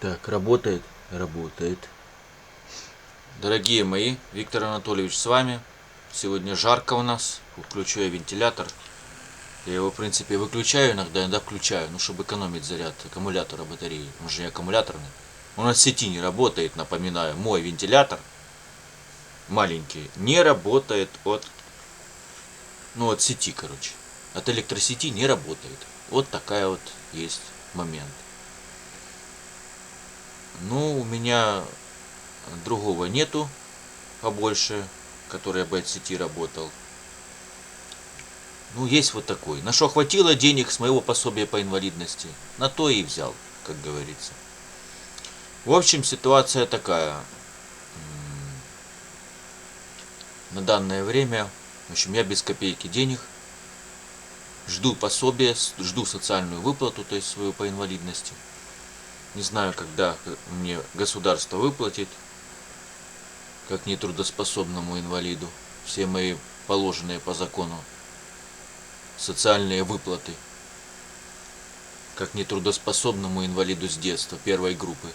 Так, работает? Работает. Дорогие мои, Виктор Анатольевич с вами. Сегодня жарко у нас. Включу я вентилятор. Я его, в принципе, выключаю иногда включаю, ну, чтобы экономить заряд аккумулятора батареи. Он же не аккумуляторный. Он от сети не работает, напоминаю. Мой вентилятор маленький не работает от сети, короче. От электросети не работает. Вот такая вот есть момент. Ну, у меня другого нету побольше, который бы от сети работал. Ну, есть вот такой. На что хватило денег с моего пособия по инвалидности, на то и взял, как говорится. В общем, ситуация такая. На данное время, в общем, я без копейки денег. Жду пособия, жду социальную выплату, то есть свою по инвалидности. Не знаю, когда мне государство выплатит, как нетрудоспособному инвалиду, все мои положенные по закону социальные выплаты, как нетрудоспособному инвалиду с детства первой группы.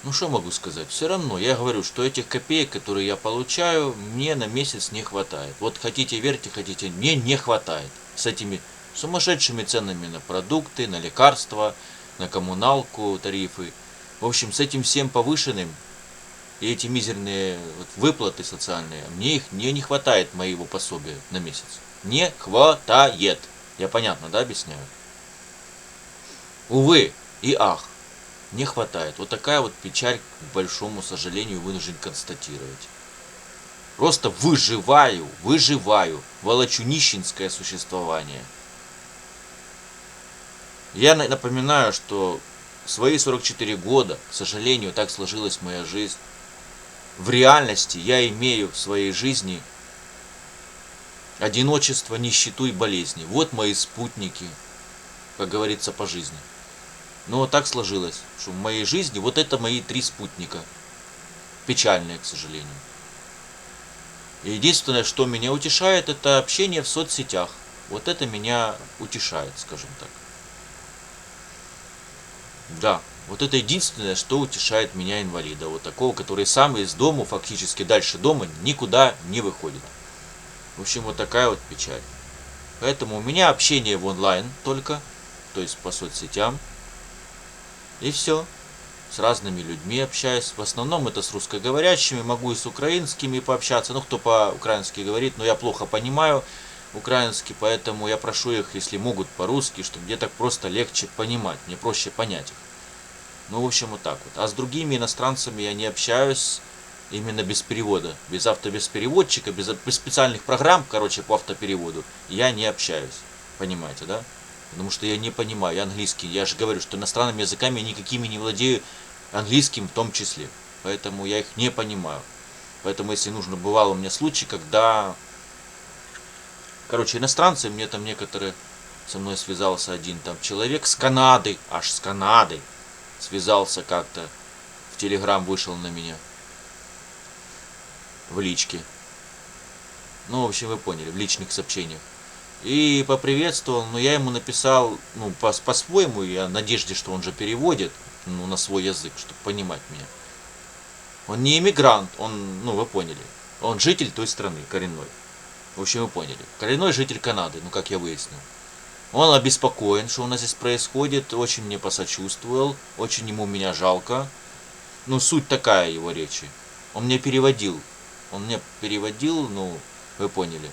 Ну что могу сказать, все равно я говорю, что этих копеек, которые я получаю, мне на месяц не хватает. Вот хотите верьте, хотите, мне не хватает. С этими сумасшедшими ценами на продукты, на лекарства, на коммуналку, тарифы. В общем, с этим всем повышенным и эти мизерные выплаты социальные, мне не хватает моего пособия на месяц. Не хватает. Я понятно, да, объясняю? Увы и ах, не хватает. Вот такая вот печаль, к большому сожалению, вынужден констатировать. Просто выживаю, волочу нищенское существование. Я напоминаю, что в свои 44 года, к сожалению, так сложилась моя жизнь. В реальности я имею в своей жизни одиночество, нищету и болезни. Вот мои спутники, как говорится, по жизни. Но так сложилось, что в моей жизни вот это мои 3 спутника. Печальные, к сожалению. И единственное, что меня утешает, это общение в соцсетях. Вот это меня утешает, скажем так. Да, вот это единственное, что утешает меня, инвалида. Вот такого, который сам из дома, фактически дальше дома, никуда не выходит. В общем, вот такая вот печаль. Поэтому у меня общение в онлайн только, то есть по соцсетям. И все. С разными людьми общаюсь. В основном это с русскоговорящими, могу и с украинскими пообщаться. Ну, кто по-украински говорит, но я плохо понимаю украинский, поэтому я прошу их, если могут по-русски, чтобы мне так просто легче понимать, мне проще понять их. Ну, в общем, вот так вот. А с другими иностранцами я не общаюсь именно без перевода. Без переводчика, без специальных программ, короче, по автопереводу я не общаюсь. Понимаете, да? Потому что я не понимаю английский. Я же говорю, что иностранными языками я никакими не владею, английским в том числе. Поэтому я их не понимаю. Поэтому, если нужно, бывало у меня случай, когда... Короче, иностранцы, мне там некоторые... Со мной связался один там человек с Канады, аж с Канады. Связался как-то. В Телеграм вышел на меня. В личке. Ну, в общем, вы поняли, в личных сообщениях. И поприветствовал, но я ему написал, ну, по-своему, я в надежде, что он же переводит, ну, на свой язык, чтобы понимать меня. Он не иммигрант, он, ну, вы поняли, он житель той страны, коренной. В общем, вы поняли. Коренной житель Канады, ну, как я выяснил. Он обеспокоен, что у нас здесь происходит, очень мне посочувствовал, очень ему меня жалко. Ну, суть такая его речи. Он мне переводил, ну, вы поняли.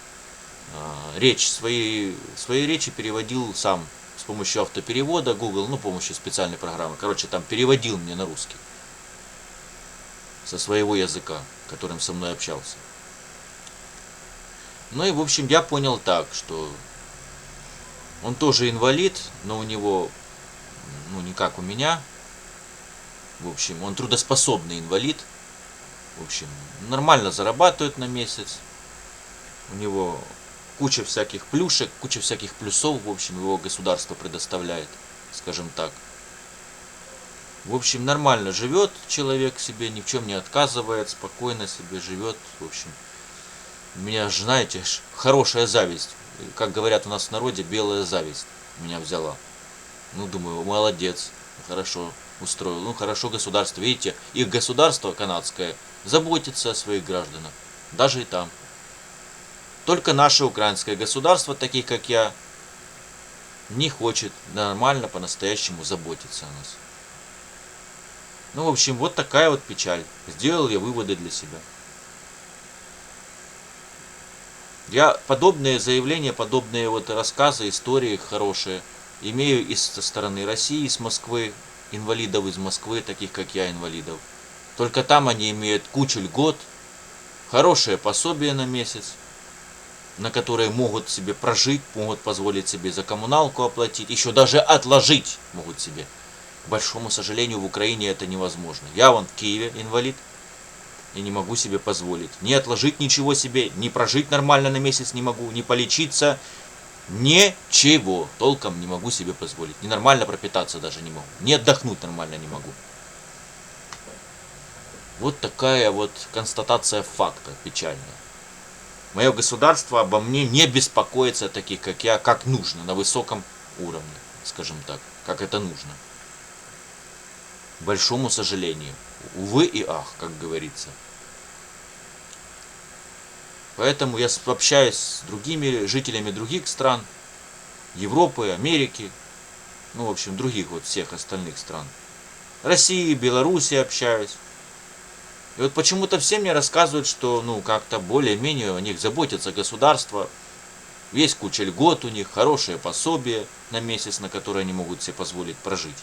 Речь, свои речи переводил сам с помощью автоперевода Google, ну, с помощью специальной программы. Короче, там переводил мне на русский. Со своего языка, которым со мной общался. Ну и, в общем, я понял так, что он тоже инвалид, но у него, ну, не как у меня. В общем, он трудоспособный инвалид. В общем, нормально зарабатывает на месяц. У него куча всяких плюшек, куча всяких плюсов, в общем, его государство предоставляет, скажем так. В общем, нормально живет человек себе, ни в чем не отказывает, спокойно себе живет, в общем. У меня, знаете, хорошая зависть, как говорят у нас в народе, белая зависть меня взяла. Ну, думаю, молодец, хорошо устроил. Ну хорошо, государство, видите, их государство канадское заботится о своих гражданах, даже и там. Только наше украинское государство, таких как я, не хочет нормально по-настоящему заботиться о нас. Ну, в общем, вот такая вот печаль. Сделал я выводы для себя. Я подобные заявления, подобные вот рассказы, истории хорошие имею и со стороны России, из Москвы, инвалидов из Москвы, таких как я, инвалидов. Только там они имеют кучу льгот, хорошее пособие на месяц, на которые могут себе прожить, могут позволить себе за коммуналку оплатить, еще даже отложить могут себе. К большому сожалению, в Украине это невозможно. Я вон в Киеве инвалид и не могу себе позволить. Ни отложить ничего себе, ни прожить нормально на месяц не могу, ни полечиться, ничего толком не могу себе позволить. Ни нормально пропитаться даже не могу, ни отдохнуть нормально не могу. Вот такая вот констатация факта печальная. Мое государство обо мне не беспокоится, таких как я, как нужно, на высоком уровне, скажем так, как это нужно. К большому сожалению. Увы и ах, как говорится. Поэтому я общаюсь с другими жителями других стран, Европы, Америки, ну, в общем, других вот всех остальных стран. России, Белоруссии общаюсь. И вот почему-то все мне рассказывают, что, ну, как-то более-менее о них заботится государство. Есть куча льгот у них, хорошее пособие на месяц, на которое они могут себе позволить прожить.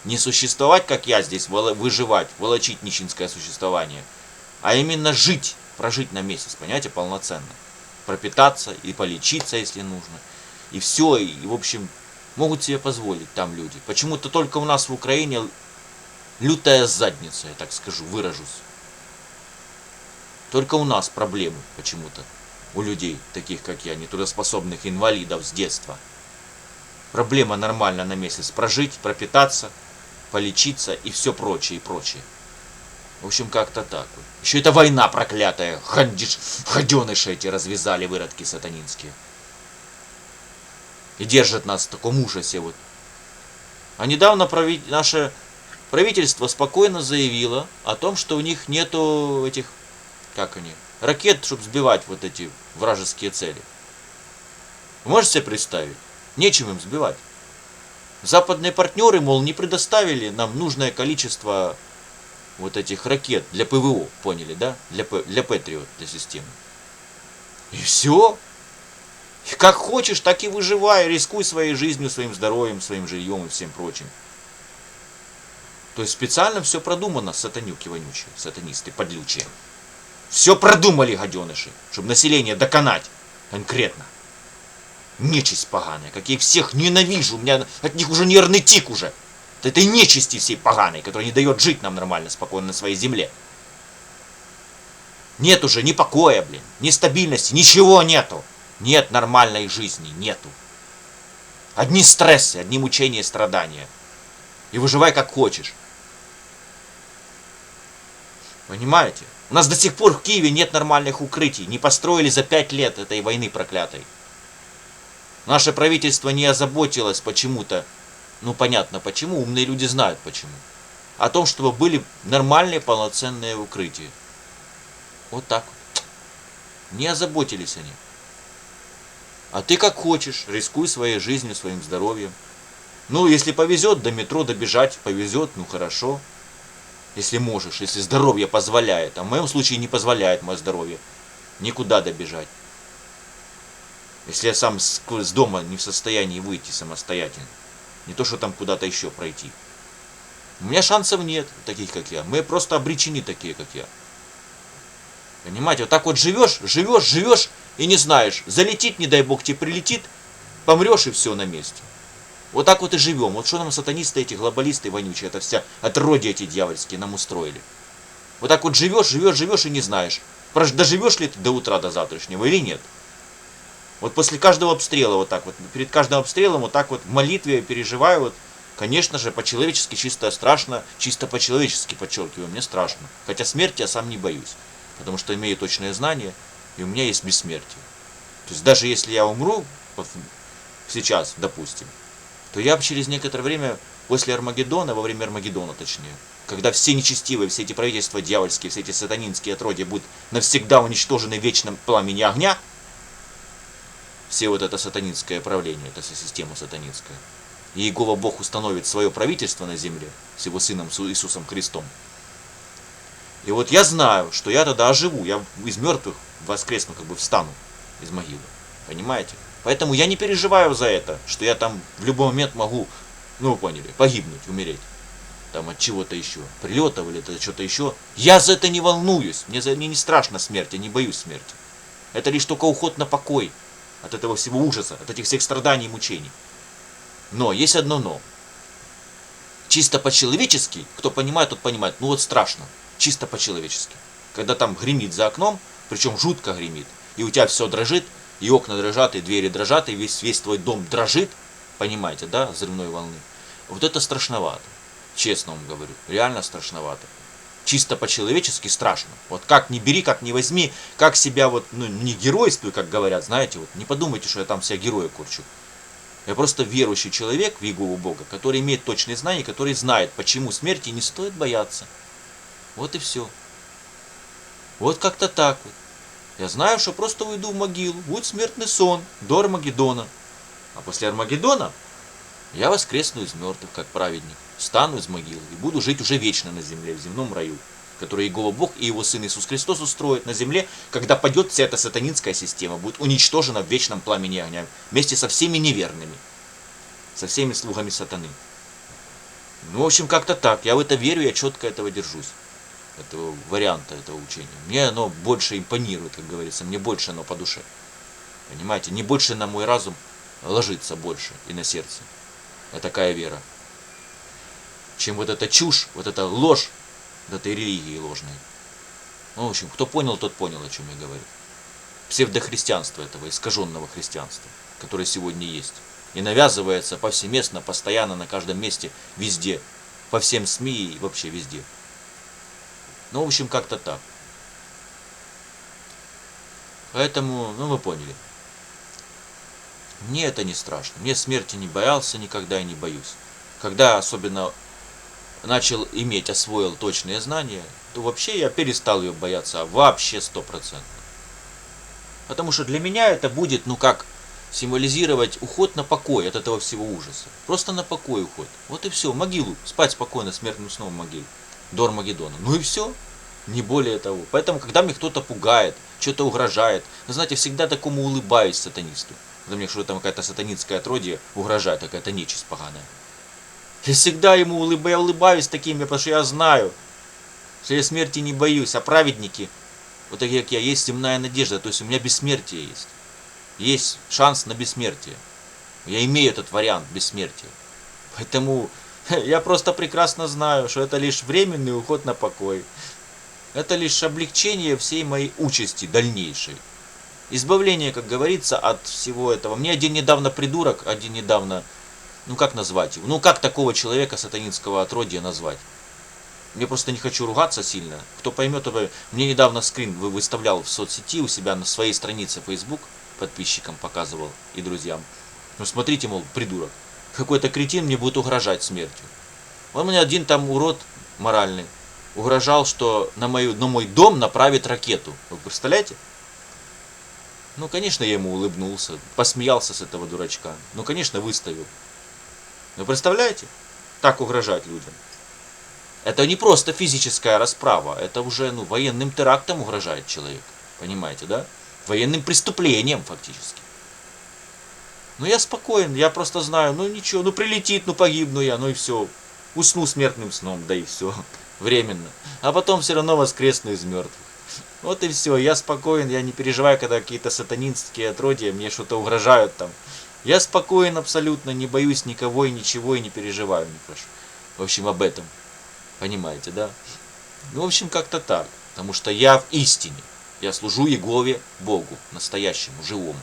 Не существовать, как я здесь, выживать, волочить нищенское существование, а именно жить, прожить на месяц, понимаете, полноценно. Пропитаться и полечиться, если нужно. И все, и в общем, могут себе позволить там люди. Почему-то только у нас в Украине лютая задница, я так скажу, выражусь. Только у нас проблемы почему-то, у людей, таких как я, нетрудоспособных инвалидов с детства. Проблема нормально на месяц прожить, пропитаться, полечиться и все прочее, и прочее. В общем, как-то так. Еще это война проклятая, гаденыши эти развязали, выродки сатанинские. И держат нас в таком ужасе вот. А недавно наше правительство спокойно заявило о том, что у них нету этих, как они, ракет, чтобы сбивать вот эти вражеские цели. Вы можете себе представить? Нечем им сбивать. Западные партнеры, мол, не предоставили нам нужное количество вот этих ракет для ПВО, поняли, да? Для Патриот, для системы. И все. И как хочешь, так и выживай, рискуй своей жизнью, своим здоровьем, своим жильем и всем прочим. То есть специально все продумано, сатанюки вонючие, сатанисты подлючие. Все продумали, гаденыши, чтобы население доконать конкретно. Нечисть поганая, как я их всех ненавижу, у меня от них уже нервный тик уже. От этой нечисти всей поганой, которая не дает жить нам нормально, спокойно на своей земле. Нет уже ни покоя, блин, ни стабильности, ничего нету. Нет нормальной жизни, нету. Одни стрессы, одни мучения и страдания. И выживай как хочешь. Понимаете? У нас до сих пор в Киеве нет нормальных укрытий. Не построили за 5 лет этой войны проклятой. Наше правительство не озаботилось почему-то, ну понятно почему, умные люди знают почему, о том, чтобы были нормальные полноценные укрытия. Вот так вот. Не озаботились они. А ты как хочешь, рискуй своей жизнью, своим здоровьем. Ну, если повезет, до метро добежать, повезет, ну хорошо. Если можешь, если здоровье позволяет. А в моем случае не позволяет мое здоровье никуда добежать. Если я сам с дома не в состоянии выйти самостоятельно. Не то, что там куда-то еще пройти. У меня шансов нет, таких как я. Мы просто обречены, такие как я. Понимаете, вот так вот живешь и не знаешь. Залетит, не дай бог, тебе прилетит, помрешь и все на месте. Вот так вот и живем. Вот что нам сатанисты эти, глобалисты вонючие, это вся отродья эти дьявольские нам устроили. Вот так вот живешь и не знаешь, доживешь ли ты до утра, до завтрашнего или нет. Вот после каждого обстрела вот так вот, перед каждым обстрелом вот так вот в молитве переживаю, вот, конечно же, по-человечески чисто страшно, чисто по-человечески, подчеркиваю, мне страшно. Хотя смерти я сам не боюсь, потому что имею точное знание, и у меня есть бессмертие. То есть даже если я умру сейчас, допустим, то я через некоторое время После Армагеддона, во время Армагеддона точнее, когда все нечестивые, все эти правительства дьявольские, все эти сатанинские отродья будут навсегда уничтожены в вечном пламени огня, все вот это сатанинское правление, это вся система сатанинская, и Иегова Бог установит свое правительство на земле с его Сыном Иисусом Христом. И вот я знаю, что я тогда оживу, я из мертвых воскресну, как бы встану из могилы. Понимаете? Поэтому я не переживаю за это, что я там в любой момент могу, ну вы поняли, погибнуть, умереть. Там от чего-то еще, прилетов или что-то еще. Я за это не волнуюсь, мне не страшно смерть, я не боюсь смерти. Это лишь только уход на покой от этого всего ужаса, от этих всех страданий и мучений. Но есть одно но. Чисто по-человечески, кто понимает, тот понимает, ну вот страшно, чисто по-человечески. Когда там гремит за окном, причем жутко гремит, и у тебя все дрожит, и окна дрожат, и двери дрожат, и весь твой дом дрожит, понимаете, да, взрывной волны. Вот это страшновато, честно вам говорю, реально страшновато. Чисто по-человечески страшно. Вот как ни бери, как ни возьми, как себя вот, ну не геройствуй, как говорят, знаете, вот не подумайте, что я там себя героя курчу. Я просто верующий человек в Иегову Бога, который имеет точные знания, который знает, почему смерти не стоит бояться. Вот и все. Вот как-то так вот. Я знаю, что просто уйду в могилу, будет смертный сон до Армагеддона. А после Армагеддона я воскресну из мертвых, как праведник, встану из могилы и буду жить уже вечно на земле, в земном раю, который Иегова Бог и его Сын Иисус Христос устроят на земле, когда падет вся эта сатанинская система, будет уничтожена в вечном пламени огня, вместе со всеми неверными, со всеми слугами сатаны. Ну, в общем, как-то так. Я в это верю, я четко этого держусь. Этого варианта, этого учения. Мне оно больше импонирует, как говорится, мне больше оно по душе. Понимаете, не больше на мой разум ложится больше и на сердце. Такая вера. Чем вот эта чушь, вот эта ложь, вот этой религии ложной. Ну, в общем, кто понял, тот понял, о чем я говорю. Псевдохристианство этого, искаженного христианства, которое сегодня есть. И навязывается повсеместно, постоянно, на каждом месте, везде. По всем СМИ и вообще везде. Ну, в общем, как-то так. Поэтому, ну, вы поняли. Мне это не страшно. Мне смерти не боялся никогда и не боюсь. Когда особенно начал иметь, освоил точные знания, то вообще я перестал ее бояться. Вообще 100%. Потому что для меня это будет, ну как, символизировать уход на покой от этого всего ужаса. Просто на покой уход. Вот и все. В могилу. Спать спокойно, смертным сном в могиле. До Армагеддона. Ну и все. Не более того. Поэтому, когда мне кто-то пугает, что-то угрожает, вы знаете, всегда такому улыбаюсь сатанисту. Когда мне что-то там какая-то сатанинская отродье угрожает, какая-то нечисть поганая. Я всегда ему улыбаюсь таким, потому что я знаю, что я смерти не боюсь, а праведники, вот такие как я, есть земная надежда, то есть у меня бессмертие есть. Есть шанс на бессмертие. Я имею этот вариант бессмертия. Поэтому я просто прекрасно знаю, что это лишь временный уход на покой. Это лишь облегчение всей моей участи дальнейшей. Избавление, как говорится, от всего этого. Мне один недавно придурок, один недавно, ну как назвать его? Ну как такого человека сатанинского отродья назвать? Я просто не хочу ругаться сильно. Кто поймет, мне недавно скрин выставлял в соцсети у себя на своей странице Facebook, подписчикам показывал и друзьям. Ну смотрите, мол, придурок. Какой-то кретин мне будет угрожать смертью. Он мне один там урод моральный угрожал, что на мой дом направит ракету. Вы представляете? Ну, конечно, я ему улыбнулся, посмеялся с этого дурачка. Ну, конечно, выставил. Вы представляете? Так угрожать людям. Это не просто физическая расправа, это уже военным терактом угрожает человек. Понимаете, да? Военным преступлением фактически. Ну, я спокоен, я просто знаю, ну ничего, ну прилетит, ну погибну я, ну и все. Усну смертным сном, да и все. Временно. А потом все равно воскресну из мертвых. Вот и все, я спокоен, я не переживаю, когда какие-то сатанинские отродья мне что-то угрожают там. Я спокоен абсолютно, не боюсь никого и ничего, и не переживаю ни про что. В общем, об этом. Понимаете, да? Ну, в общем, как-то так. Потому что я в истине. Я служу Иегове Богу, настоящему, живому.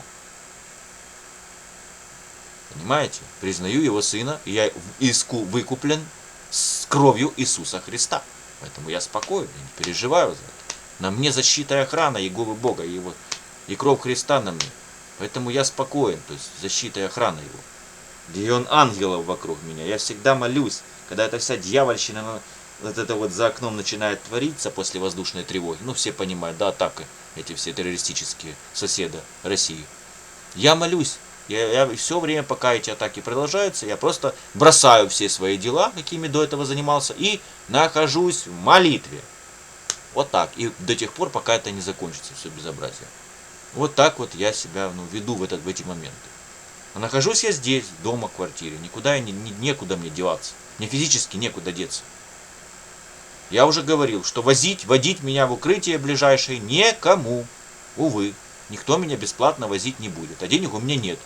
Понимаете? Признаю его Сына, и я выкуплен с кровью Иисуса Христа. Поэтому я спокоен, я не переживаю за это. На мне защита и охрана Иеговы Бога, и кровь Христа на мне. Поэтому я спокоен, то есть защита и охрана его. миллион ангелов вокруг меня. Я всегда молюсь, когда эта вся дьявольщина, вот это вот за окном начинает твориться после воздушной тревоги. Ну, все понимают, да, атака, эти все террористические соседа России. Я молюсь. Я все время, пока эти атаки продолжаются, я просто бросаю все свои дела, какими до этого занимался, и нахожусь в молитве. Вот так. И до тех пор, пока это не закончится, все безобразие. Вот так вот я себя веду в эти моменты. А нахожусь я здесь, дома, в квартире. Никуда некуда мне деваться. Мне физически некуда деться. Я уже говорил, что водить меня в укрытие ближайшее некому. Увы, никто меня бесплатно возить не будет. А денег у меня нет.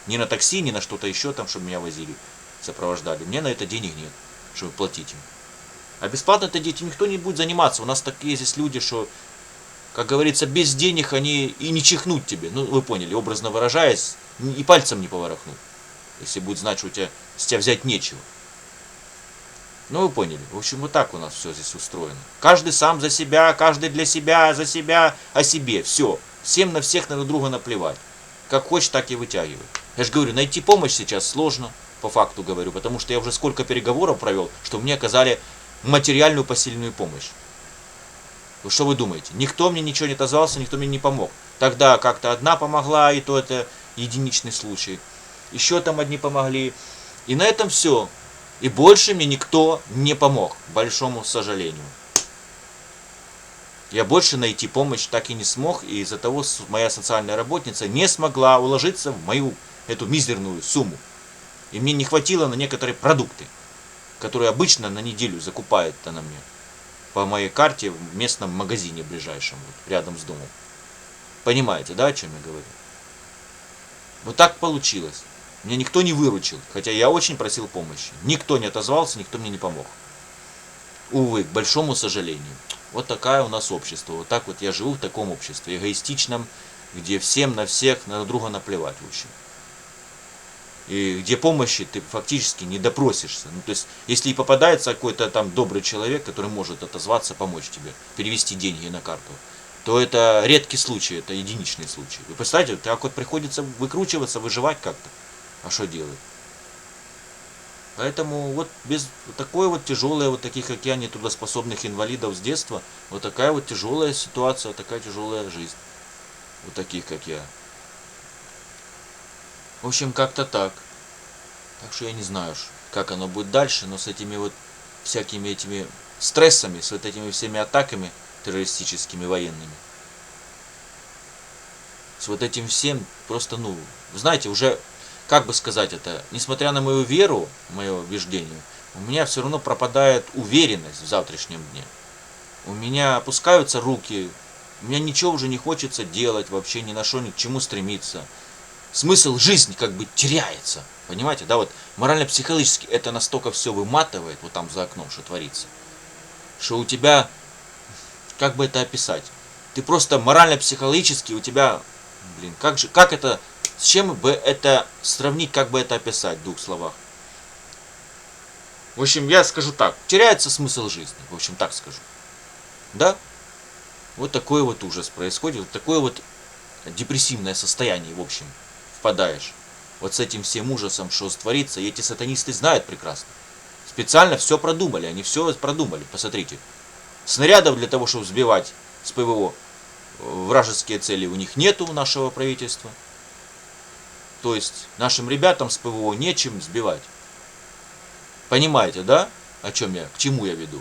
Ни на такси, ни на что-то еще там, чтобы меня возили, сопровождали. Мне на это денег нет, чтобы платить им. А бесплатно это дети никто не будет заниматься. У нас такие здесь люди, что, как говорится, без денег они и не чихнут тебе. Ну, вы поняли, образно выражаясь, и пальцем не поворохнут. Если будет знать, что с тебя взять нечего. Ну, вы поняли. В общем, вот так у нас все здесь устроено. Каждый сам за себя, каждый для себя, за себя, о себе. Все. Всем на всех на друг друга наплевать. Как хочешь, так и вытягивай. Я же говорю, найти помощь сейчас сложно, по факту говорю, потому что я уже сколько переговоров провел, что мне оказали материальную посильную помощь. Что вы думаете? Никто мне ничего не отозвался, никто мне не помог. Тогда как-то одна помогла, и то это единичный случай. Еще там одни помогли. И на этом все. И больше мне никто не помог, к большому сожалению. Я больше найти помощь так и не смог, и из-за того моя социальная работница не смогла уложиться в мою эту мизерную сумму. И мне не хватило на некоторые продукты, которые обычно на неделю закупает она мне по моей карте в местном магазине ближайшем, вот, рядом с домом. Понимаете, да, о чем я говорю? Вот так получилось. Меня никто не выручил, хотя я очень просил помощи. Никто не отозвался, никто мне не помог. Увы, к большому сожалению. Вот такое у нас общество. Вот так вот я живу в таком обществе, эгоистичном, где всем на всех на друга наплевать в общем. И где помощи ты фактически не допросишься. Ну, то есть, если и попадается какой-то там добрый человек, который может отозваться, помочь тебе, перевести деньги на карту, то это редкий случай, это единичный случай. Вы представляете, так вот приходится выкручиваться, выживать как-то. А что делать? Поэтому вот без такой вот тяжелой, вот таких как я, нетрудоспособных инвалидов с детства, вот такая вот тяжелая ситуация, такая тяжелая жизнь. Вот таких как я. В общем, как-то так. Так что я не знаю, как оно будет дальше, но с этими вот всякими этими стрессами, с вот этими всеми атаками террористическими, военными, с вот этим всем просто, знаете, уже, как бы сказать это, несмотря на мою веру, мое убеждение, у меня все равно пропадает уверенность в завтрашнем дне. У меня опускаются руки, у меня ничего уже не хочется делать, вообще ни на что, ни к чему стремиться. Смысл жизни как бы теряется. Понимаете, да, вот морально-психологически это настолько все выматывает, вот там за окном, что творится, что у тебя, как бы это описать, ты просто морально-психологически у тебя, как это, с чем бы это сравнить, как бы это описать в двух словах. В общем, я скажу так, теряется смысл жизни, в общем, так скажу. Да? Вот такой вот ужас происходит, вот такое вот депрессивное состояние, в общем, впадаешь. Вот с этим всем ужасом, что творится, и эти сатанисты знают прекрасно. Специально все продумали, они все продумали, посмотрите. Снарядов для того, чтобы сбивать с ПВО вражеские цели у них нету, у нашего правительства. То есть нашим ребятам с ПВО нечем сбивать. Понимаете, да, о чем я, к чему я веду?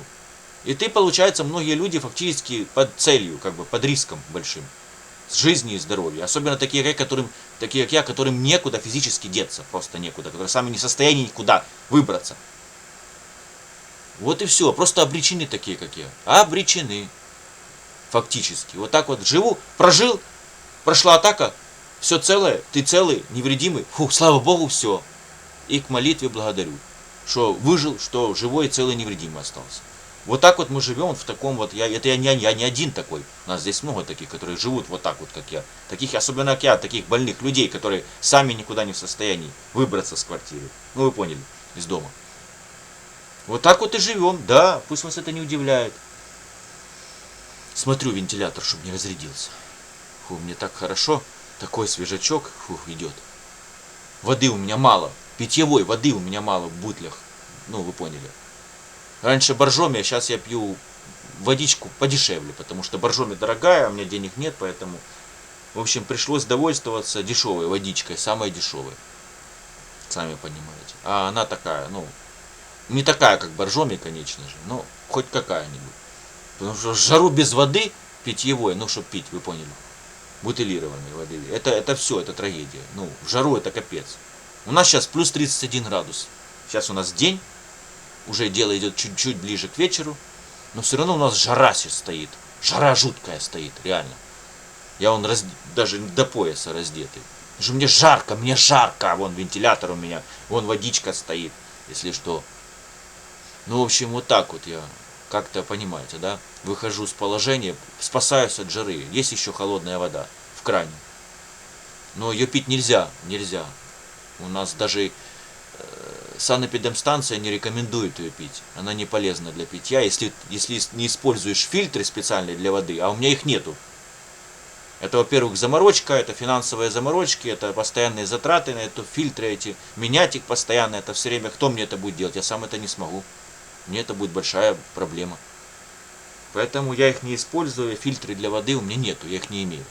И ты, получается, многие люди фактически под целью, как бы под риском большим. С жизни и здоровья. Особенно такие, как я, которым некуда физически деться, просто некуда, которые сами не в состоянии никуда выбраться. Вот и все, просто обречены такие, как я. Обречены. Фактически. Вот так вот живу, прожил, прошла атака, все целое, ты целый, невредимый. Фух, слава Богу, все. И к молитве благодарю, что выжил, что живой, целый, невредимый остался. Вот так вот мы живем в таком вот, я не один такой, у нас здесь много таких, которые живут вот так вот, как я. Таких, особенно как я, таких больных людей, которые сами никуда не в состоянии выбраться с квартиры. Ну вы поняли, из дома. Вот так вот и живем, да, пусть вас это не удивляет. Смотрю вентилятор, чтобы не разрядился. Фу, мне так хорошо, такой свежачок, идет. Воды у меня мало, Питьевой воды у меня мало в бутлях. Ну, вы поняли. Раньше боржоми, а сейчас я пью водичку подешевле, потому что боржоми дорогая, а у меня денег нет, поэтому, в общем, пришлось довольствоваться дешевой водичкой, самой дешевой. Сами понимаете. А она такая, ну, не такая, как боржоми, конечно же, но хоть какая-нибудь. Потому что жару без воды питьевой, ну, чтобы пить, вы поняли, бутылированной воды, это все, это трагедия. Ну, в жару это капец. У нас сейчас плюс 31 градус. Сейчас у нас день, уже дело идет чуть-чуть ближе к вечеру, но все равно у нас жара сейчас стоит. Жара жуткая стоит, реально. Я даже до пояса раздетый. Потому что мне жарко, вон вентилятор у меня, вон водичка стоит, если что. Ну, в общем, вот так вот я, как-то понимаете, да, выхожу с положения, спасаюсь от жары. Есть еще холодная вода в кране. Но ее пить нельзя. У нас даже санэпидемстанция не рекомендует ее пить. Она не полезна для питья, если не используешь фильтры специальные для воды, а у меня их нету. Это, во-первых, заморочка, это финансовые заморочки, это постоянные затраты на это, фильтры эти, менять их постоянно, это все время, кто мне это будет делать, я сам это не смогу. Мне это будет большая проблема. Поэтому я их не использую, фильтры для воды у меня нету, я их не имею.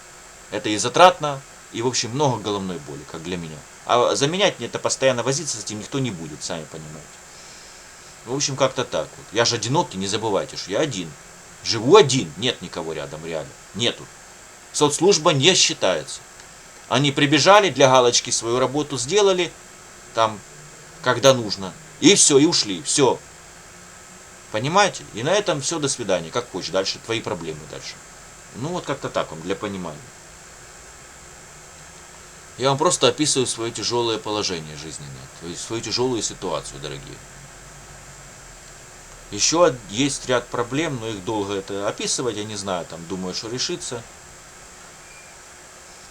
Это и затратно, и, в общем, много головной боли, как для меня. А заменять мне это постоянно возиться с этим никто не будет, сами понимаете. В общем, как-то так вот. Я же одинокий, не забывайте, что я один. Живу один, нет никого рядом, реально. Нету. Соцслужба не считается. Они прибежали, для галочки свою работу сделали, там, когда нужно. И все, и ушли, все. Понимаете? И на этом все, до свидания. Как хочешь, дальше твои проблемы дальше. Ну вот как-то так вам, для понимания. Я вам просто описываю свое тяжелое положение жизненное, то есть свою тяжелую ситуацию, дорогие. Еще есть ряд проблем, но их долго это описывать, я не знаю, там думаю, что решится.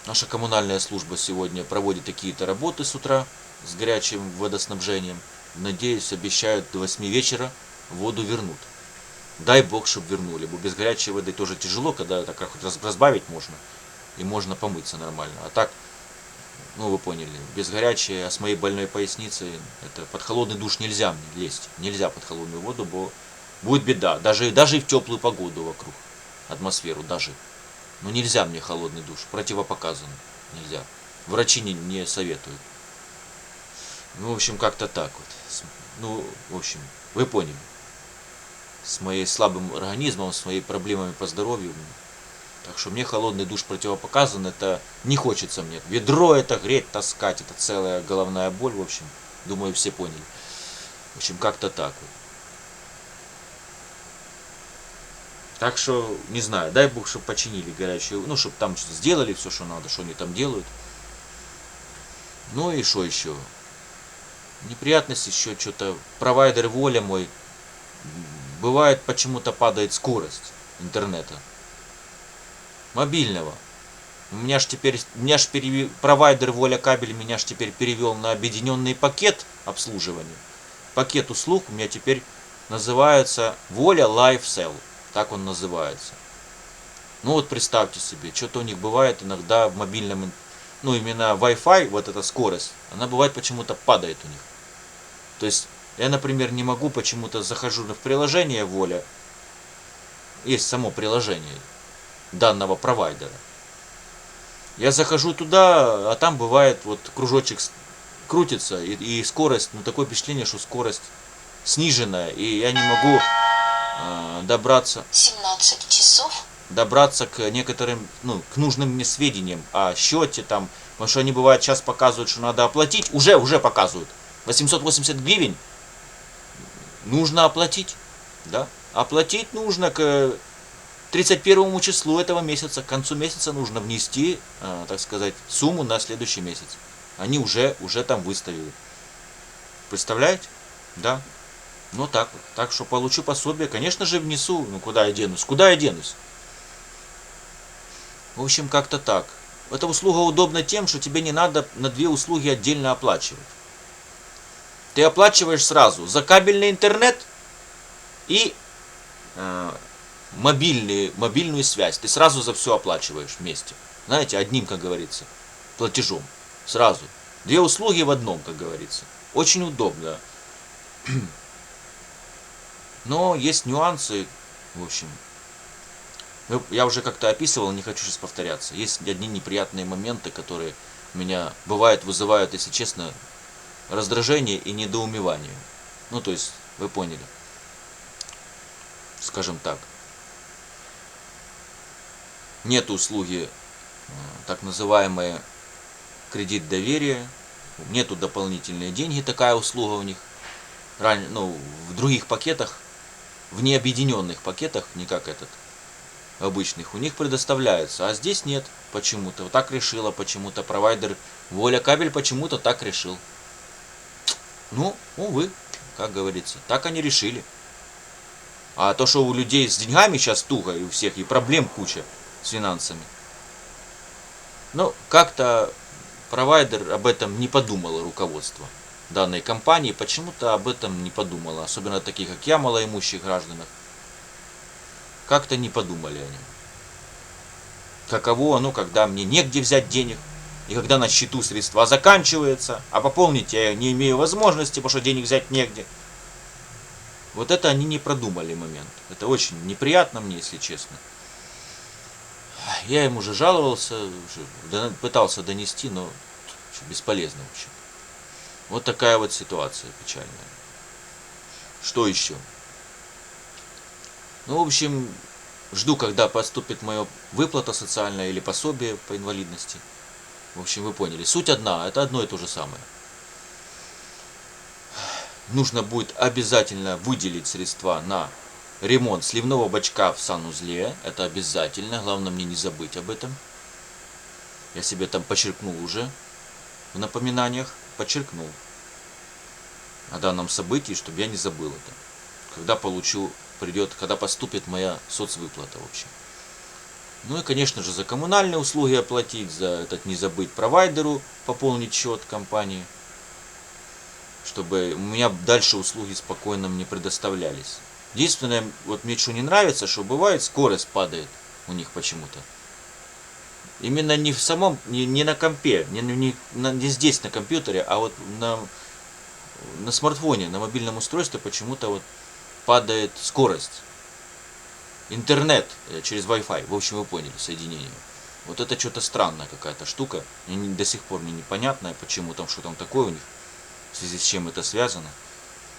Наша коммунальная служба сегодня проводит какие-то работы с утра с горячим водоснабжением. Надеюсь, обещают до 8 вечера воду вернут. Дай бог, чтобы вернули. Бо без горячей воды тоже тяжело, когда так хоть разбавить можно. И можно помыться нормально. А так, ну вы поняли, без горячей, а с моей больной поясницей, это под холодный душ нельзя мне лезть. Нельзя под холодную воду, бо будет беда. Даже и в теплую погоду вокруг. Атмосферу даже. Но нельзя мне холодный душ. Противопоказано. Нельзя. Врачи не советуют. Ну, в общем, как-то так вот. Ну, в общем, вы поняли. С моим слабым организмом, с моими проблемами по здоровью. Так что мне холодный душ противопоказан. Это не хочется мне. Ведро это греть, таскать. Это целая головная боль. В общем, думаю, все поняли. В общем, как-то так вот. Так что, не знаю, дай бог, чтобы починили горячую, ну, чтобы там что-то сделали, все, что надо, что они там делают. Ну и что еще? Неприятность еще что-то, провайдер Воля мой, бывает почему-то падает скорость интернета. Мобильного. Провайдер Воля кабель меня ж теперь перевел на объединенный пакет обслуживания. Пакет услуг у меня теперь называется Воля Lifecell. Так он называется. Ну вот представьте себе, что-то у них бывает иногда в мобильном, ну именно Wi-Fi, вот эта скорость, она бывает почему-то падает у них. То есть я, например, не могу почему-то захожу в приложение Воля, есть само приложение данного провайдера. Я захожу туда, а там бывает вот кружочек крутится и скорость, ну такое впечатление, что скорость сниженная, и я не могу добраться 17 часов. Добраться к некоторым, ну, к нужным мне сведениям о счете там, потому что они бывают сейчас показывают, что надо оплатить, уже показывают 880 гривен нужно оплатить, да, оплатить нужно к 31 числу этого месяца, к концу месяца нужно внести, так сказать, сумму на следующий месяц. Они уже там выставили. Представляете? Да. Ну так вот. Так что получу пособие, конечно же внесу. Ну куда я денусь? Куда я денусь? В общем, как-то так. Эта услуга удобна тем, что тебе не надо на две услуги отдельно оплачивать. Ты оплачиваешь сразу за кабельный интернет и мобильную связь. Ты сразу за все оплачиваешь вместе. Знаете, одним, как говорится, платежом. Сразу. Две услуги в одном, как говорится. Очень удобно. Но есть нюансы, в общем. Я уже как-то описывал, не хочу сейчас повторяться. Есть одни неприятные моменты, которые меня, бывает, вызывают, если честно, раздражение и недоумевание. Ну, то есть, вы поняли. Скажем так. Нет услуги, так называемые кредит доверия. Нету дополнительные деньги, такая услуга у них. Ну, в других пакетах, в необъединенных пакетах, не как этот, обычных, у них предоставляется, а здесь нет почему-то. Так решила почему-то провайдер, Воля Кабель почему-то так решил. Ну, увы, как говорится, так они решили. А то, что у людей с деньгами сейчас туго, и у всех, и проблем куча с финансами. Ну, как-то провайдер об этом не подумало, руководство данной компании почему-то об этом не подумало. Особенно таких, как я, малоимущих гражданах. Как-то не подумали они. Каково оно, когда мне негде взять денег, и когда на счету средства заканчиваются, а пополнить я не имею возможности, потому что денег взять негде. Вот это они не продумали момент. Это очень неприятно мне, если честно. Я им уже жаловался, пытался донести, но бесполезно в общем. Вот такая вот ситуация печальная. Что еще? Ну, в общем, жду, когда поступит моя выплата социальная или пособие по инвалидности. В общем, вы поняли. Суть одна, это одно и то же самое. Нужно будет обязательно выделить средства на ремонт сливного бачка в санузле. Это обязательно. Главное мне не забыть об этом. Я себе там подчеркнул уже в напоминаниях. Подчеркнул о данном событии, чтобы я не забыл это. Когда когда поступит моя соцвыплата, в общем. Ну и, конечно же, за коммунальные услуги оплатить, за этот не забыть провайдеру пополнить счет компании, чтобы у меня дальше услуги спокойно мне предоставлялись. Единственное, вот мне что не нравится, что бывает, скорость падает у них почему-то. Именно не в самом, не на компе, не здесь на компьютере, а вот на смартфоне, на мобильном устройстве почему-то вот падает скорость. Интернет через Wi-Fi, в общем, вы поняли, соединение. Вот это что-то странная какая-то штука. Мне до сих пор мне непонятно, почему там, что там такое у них, в связи с чем это связано.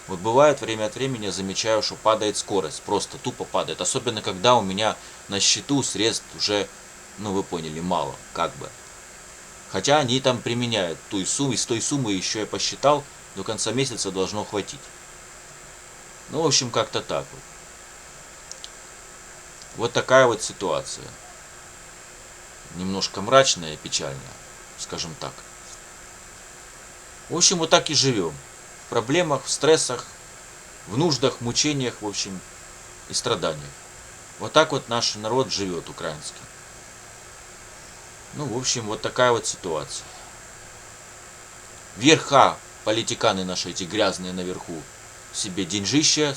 Вот бывает, время от времени я замечаю, что падает скорость, просто тупо падает. Особенно, когда у меня на счету средств уже, ну вы поняли, мало, как бы. Хотя они там применяют ту сумму, из той суммы еще я посчитал, до конца месяца должно хватить. Ну, в общем, как-то так вот. Вот такая вот ситуация. Немножко мрачная и печальная, скажем так. В общем, вот так и живем. В проблемах, в стрессах, в нуждах, мучениях, в общем, и страданиях. Вот так вот наш народ живет, украинский. Ну, в общем, вот такая вот ситуация. Верха, политиканы наши эти грязные наверху, себе деньжища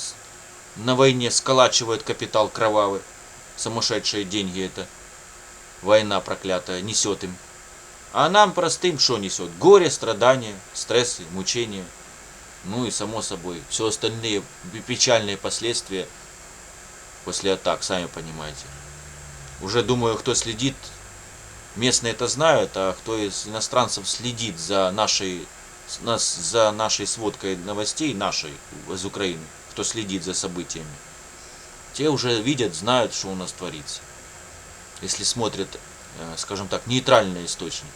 на войне сколачивают капитал кровавый. Сумасшедшие деньги это. Война проклятая несет им. А нам простым что несет? Горе, страдания, стрессы, мучения. Ну и само собой, все остальные печальные последствия после атак, сами понимаете. Уже думаю, кто следит, местные это знают, а кто из иностранцев следит за нашей сводкой новостей, нашей из Украины, кто следит за событиями, те уже видят, знают, что у нас творится. Если смотрят, скажем так, нейтральные источники.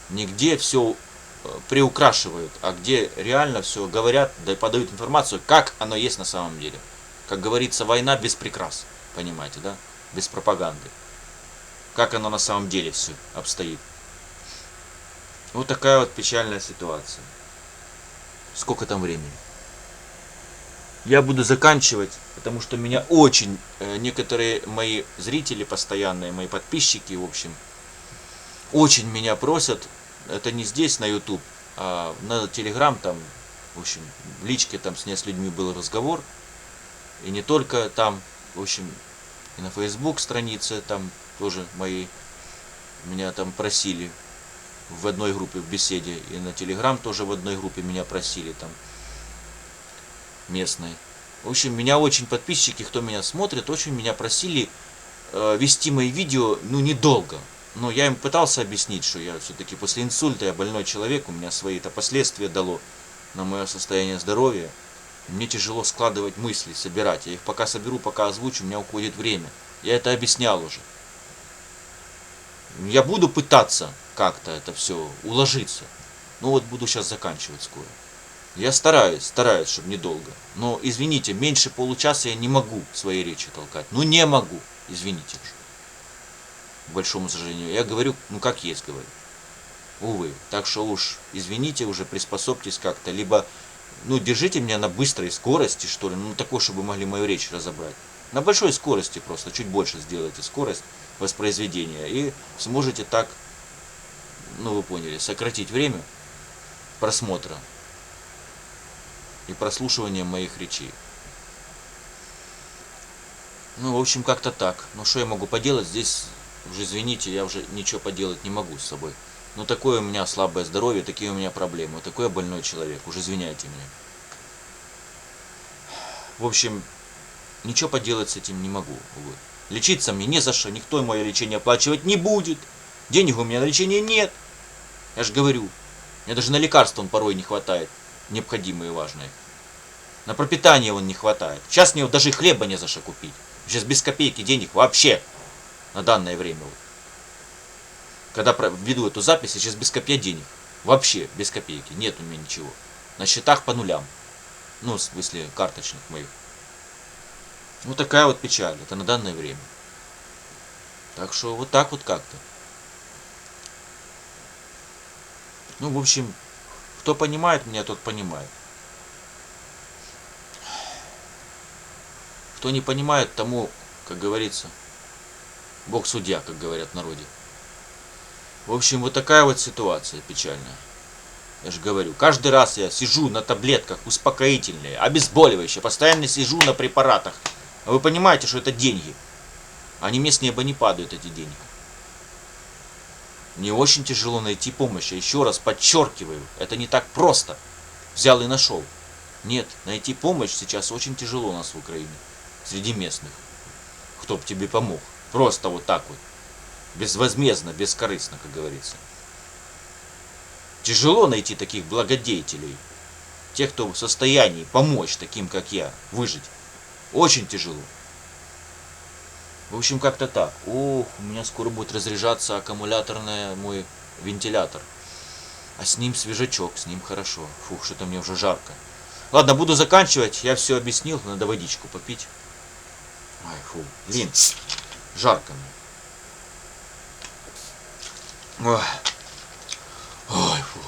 Нигде все приукрашивают, а где реально все говорят, да подают информацию, как оно есть на самом деле. Как говорится, война без прикрас, понимаете, да? Без пропаганды. Как оно на самом деле все обстоит. Вот такая вот печальная ситуация. Сколько там времени? Я буду заканчивать, потому что меня очень некоторые мои зрители постоянные, мои подписчики, в общем, очень меня просят. Это не здесь, на YouTube, а на Telegram, там, в общем, в личке там с людьми был разговор. И не только там, в общем, и на Facebook странице там тоже меня там просили в одной группе в беседе, и на Телеграм тоже в одной группе меня просили там местной. В общем, меня очень подписчики, кто меня смотрит, очень меня просили вести мои видео, ну, недолго. Но я им пытался объяснить, что я все-таки после инсульта, я больной человек, у меня свои-то последствия дало на мое состояние здоровья. Мне тяжело складывать мысли, собирать. Я их пока соберу, пока озвучу, у меня уходит время. Я это объяснял уже. Я буду пытаться как-то это все уложиться. Но вот буду сейчас заканчивать скоро. Я стараюсь, чтобы недолго. Но, извините, меньше получаса я не могу своей речи толкать. Ну, не могу. Извините уже. К большому сожалению. Я говорю, ну, как есть говорю. Увы. Так что уж, извините, уже приспособьтесь как-то. Либо, ну, держите меня на быстрой скорости, что ли. Ну, такой, чтобы могли мою речь разобрать. На большой скорости просто. Чуть больше сделайте скорость воспроизведения. И сможете так, ну, вы поняли, сократить время просмотра и прослушивания моих речей. Ну, в общем, как-то так. Ну, что я могу поделать? Здесь, уже извините, я уже ничего поделать не могу с собой. Ну, такое у меня слабое здоровье, такие у меня проблемы. Вот такой я больной человек. Уже извиняйте меня. В общем, ничего поделать с этим не могу. Увы. Лечиться мне не за что. Никто мое лечение оплачивать не будет. Денег у меня на лечение нет. Я же говорю. Мне даже на лекарства порой не хватает. Необходимые и важные. На пропитание он не хватает. Сейчас мне даже хлеба не за что купить. Сейчас без копейки денег вообще. На данное время. Вот. Когда введу эту запись, сейчас без копейки денег. Вообще без копейки. Нет у меня ничего. На счетах по нулям. Ну, в смысле, карточных моих. Ну, такая вот печаль. Это на данное время. Так что вот так вот как-то. Ну, в общем, кто понимает меня, тот понимает. Кто не понимает, тому, как говорится, Бог судья, как говорят в народе. В общем, вот такая вот ситуация печальная. Я же говорю, каждый раз я сижу на таблетках успокоительные, обезболивающие, постоянно сижу на препаратах. А вы понимаете, что это деньги. Они мне с неба не падают, эти деньги. Мне очень тяжело найти помощь. Я еще раз подчеркиваю, это не так просто. Взял и нашел. Нет, найти помощь сейчас очень тяжело у нас в Украине. Среди местных. Кто бы тебе помог. Просто вот так вот. Безвозмездно, бескорыстно, как говорится. Тяжело найти таких благодетелей. Тех, кто в состоянии помочь таким, как я, выжить. Очень тяжело. В общем, как-то так. Ох, у меня скоро будет разряжаться аккумуляторный мой вентилятор. А с ним свежачок, с ним хорошо. Фух, что-то мне уже жарко. Ладно, буду заканчивать. Я все объяснил, надо водичку попить. Ай, фу, блин, жарко мне. Ой, ой, фу.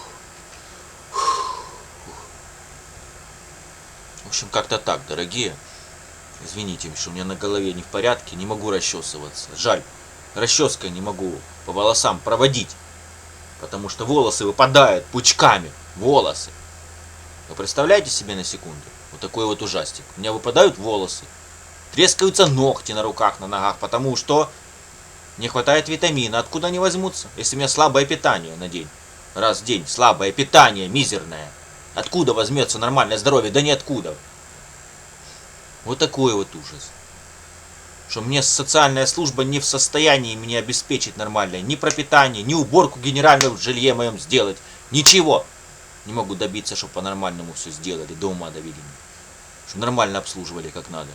В общем, как-то так, дорогие. Извините, что у меня на голове не в порядке, не могу расчесываться. Жаль, расческой не могу по волосам проводить. Потому что волосы выпадают пучками. Волосы. Вы представляете себе на секунду? Вот такой вот ужастик. У меня выпадают волосы. Трескаются ногти на руках, на ногах. Потому что не хватает витамина. Откуда они возьмутся? Если у меня слабое питание на день. Раз в день. Слабое питание, мизерное. Откуда возьмется нормальное здоровье? Да ниоткуда. Вот такой вот ужас. Что мне социальная служба не в состоянии меня обеспечить нормально. Ни пропитание, ни уборку генеральную в жилье моем сделать. Ничего. Не могу добиться, чтобы по-нормальному все сделали. До ума довели. Чтобы нормально обслуживали как надо.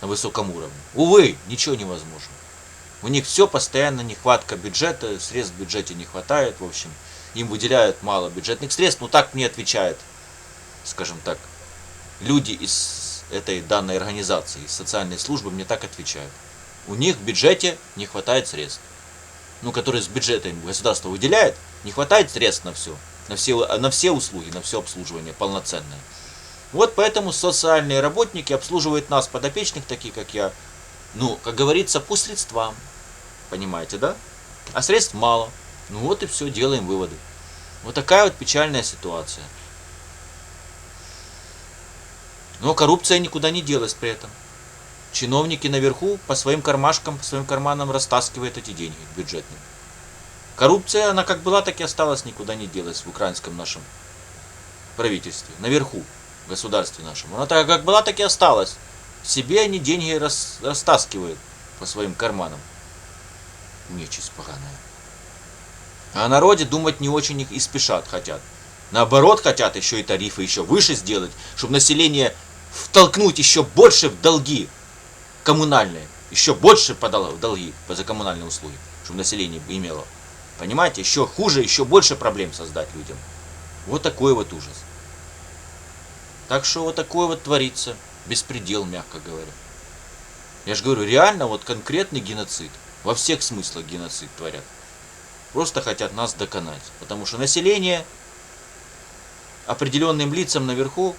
На высоком уровне. Увы, ничего невозможно. У них все постоянно нехватка бюджета. Средств в бюджете не хватает. В общем, им выделяют мало бюджетных средств. Но так мне отвечают, скажем так, люди из этой данной организации, из социальной службы мне так отвечают. У них в бюджете не хватает средств. Ну, которые с бюджета им государство выделяет, не хватает средств на все. На все услуги, на все обслуживание полноценное. Вот поэтому социальные работники обслуживают нас, подопечных, таких как я, ну, как говорится, по средствам. Понимаете, да? А средств мало. Ну вот и все, делаем выводы. Вот такая вот печальная ситуация. Но коррупция никуда не делась при этом. Чиновники наверху по своим кармашкам, по своим карманам растаскивают эти деньги бюджетные. Коррупция, она как была, так и осталась, никуда не делась в украинском нашем правительстве, наверху, в государстве нашем. Она так как была, так и осталась. Себе они деньги растаскивают по своим карманам. Нечисть поганая. А о народе думать не очень и спешат, хотят. Наоборот, хотят еще и тарифы еще выше сделать, чтобы население втолкнуть еще больше в долги коммунальные, еще больше подало в долги за коммунальные услуги, чтобы население имело. Понимаете, еще хуже, еще больше проблем создать людям. Вот такой вот ужас. Так что вот такое вот творится. Беспредел, мягко говоря. Я же говорю, реально вот конкретный геноцид. Во всех смыслах геноцид творят. Просто хотят нас доконать. Потому что население определенным лицам наверху,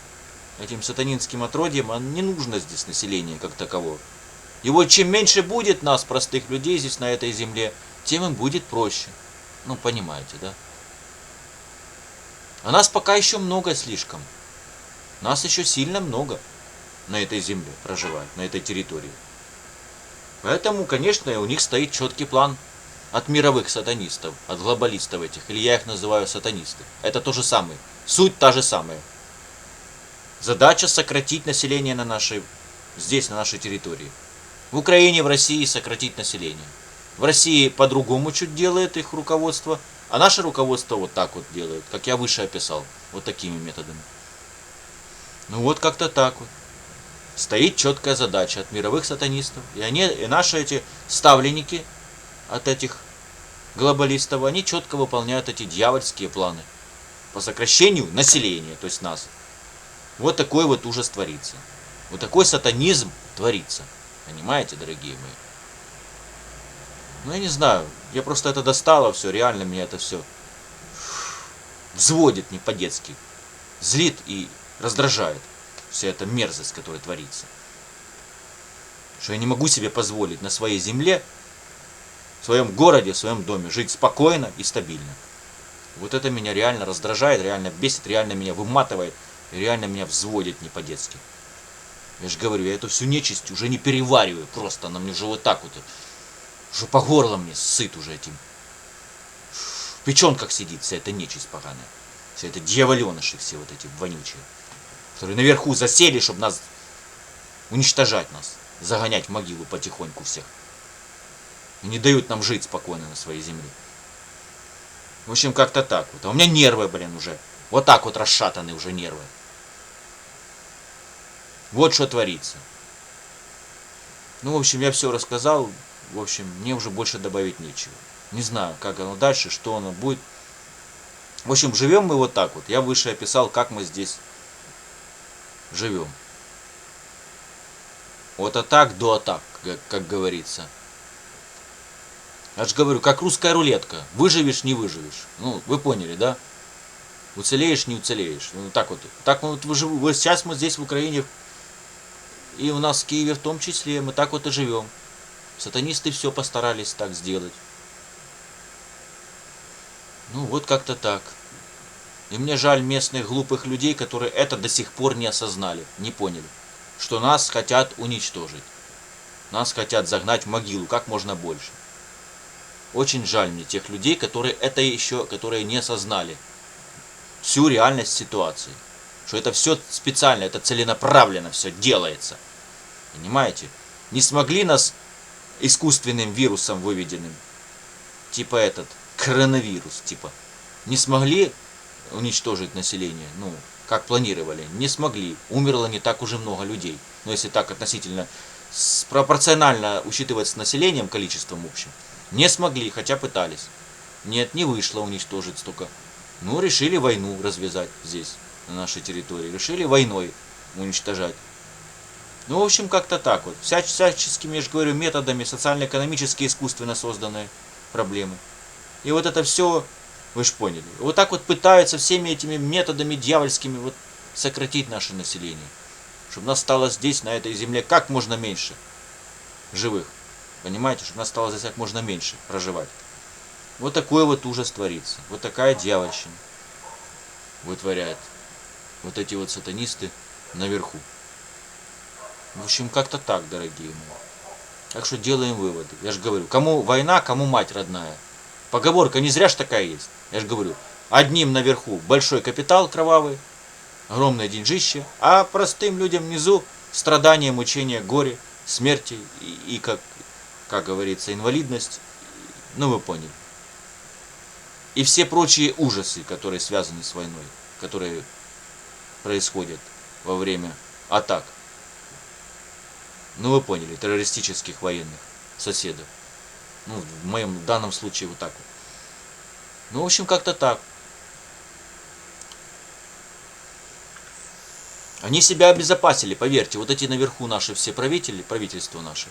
этим сатанинским отродьям, не нужно здесь население как таковое. И вот чем меньше будет нас, простых людей, здесь на этой земле, тем им будет проще. Ну, понимаете, да? А нас пока еще много слишком. Нас еще сильно много на этой земле проживает, на этой территории. Поэтому, конечно, у них стоит четкий план от мировых сатанистов, от глобалистов этих, или я их называю сатанисты. Это то же самое. Суть та же самая. Задача сократить население здесь, на нашей территории. В Украине, в России сократить население. В России по-другому чуть делает их руководство, а наше руководство вот так вот делает, как я выше описал, вот такими методами. Ну вот как-то так вот. Стоит четкая задача от мировых сатанистов. И наши эти ставленники от этих глобалистов, они четко выполняют эти дьявольские планы по сокращению населения, то есть нас. Вот такой вот ужас творится. Вот такой сатанизм творится. Понимаете, дорогие мои? Ну я не знаю, я просто это достало все, реально меня это все взводит не по-детски. Злит и раздражает вся эта мерзость, которая творится. Что я не могу себе позволить на своей земле, в своем городе, в своем доме жить спокойно и стабильно. Вот это меня реально раздражает, реально бесит, реально меня выматывает, и реально меня взводит не по-детски. Я же говорю, я эту всю нечисть уже не перевариваю, просто она мне уже вот так вот, уже по горло мне сыт уже этим. В печенках сидит вся эта нечисть поганая, вся эта дьяволеныши все вот эти вонючие, которые наверху засели, чтобы нас уничтожать нас, загонять в могилу потихоньку всех. И не дают нам жить спокойно на своей земле. В общем, как-то так вот. А у меня нервы, блин, уже. Вот так вот расшатаны уже нервы. Вот что творится. Ну, в общем, я все рассказал. В общем, мне уже больше добавить нечего. Не знаю, как оно дальше, что оно будет. В общем, живем мы вот так вот. Я выше описал, как мы здесь живем. Вот атак до атак, как говорится. Я же говорю, как русская рулетка. Выживешь, не выживешь. Ну, вы поняли, да? Уцелеешь, не уцелеешь. Ну, так вот. Так вот сейчас мы здесь в Украине, и у нас в Киеве в том числе, мы так вот и живем. Сатанисты все постарались так сделать. Ну, вот как-то так. И мне жаль местных глупых людей, которые это до сих пор не осознали, не поняли. Что нас хотят уничтожить. Нас хотят загнать в могилу как можно больше. Очень жаль мне тех людей, которые не осознали всю реальность ситуации. Что это все специально, это целенаправленно все делается. Понимаете? Не смогли нас искусственным вирусом выведенным, типа этот, коронавирус, типа, не смогли уничтожить население, ну, как планировали, не смогли. Умерло не так уже много людей. Но если так относительно, пропорционально учитывать с населением, количеством общим, не смогли, хотя пытались. Нет, не вышло уничтожить столько. Ну, решили войну развязать здесь, на нашей территории. Решили войной уничтожать. Ну, в общем, как-то так вот. Всяческими, я же говорю, методами социально-экономически искусственно созданные проблемы. И вот это все, вы же поняли. Вот так вот пытаются всеми этими методами дьявольскими вот сократить наше население. Чтобы нас стало здесь, на этой земле, как можно меньше живых. Понимаете, чтобы нас стало здесь как можно меньше проживать. Вот такой вот ужас творится. Вот такая дьявольщина вытворяет вот эти вот сатанисты наверху. В общем, как-то так, дорогие мои. Так что делаем выводы. Я же говорю, кому война, кому мать родная. Поговорка не зря ж такая есть. Я же говорю, одним наверху большой капитал кровавый, огромное деньжище, а простым людям внизу страдания, мучения, горе, смерти и как говорится, инвалидность. Ну вы поняли. И все прочие ужасы, которые связаны с войной, которые происходят во время атак. Ну вы поняли, террористических военных соседов. Ну, в моем данном случае вот так вот. Ну, в общем, как-то так. Они себя обезопасили, поверьте. Вот эти наверху наши все правители, правительство наше.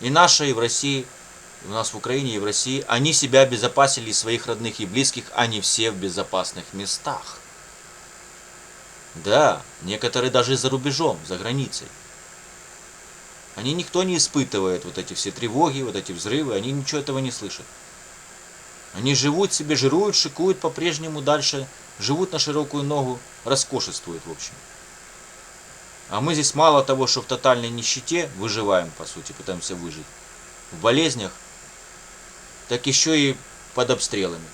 И наше, и в России, и у нас в Украине, и в России. Они себя обезопасили, и своих родных, и близких. Они все в безопасных местах. Да, некоторые даже за рубежом, за границей. Они никто не испытывает вот эти все тревоги, вот эти взрывы, они ничего этого не слышат. Они живут себе, жируют, шикуют по-прежнему дальше, живут на широкую ногу, роскошествуют в общем. А мы здесь мало того, что в тотальной нищете выживаем, по сути, пытаемся выжить, в болезнях, так еще и под обстрелами.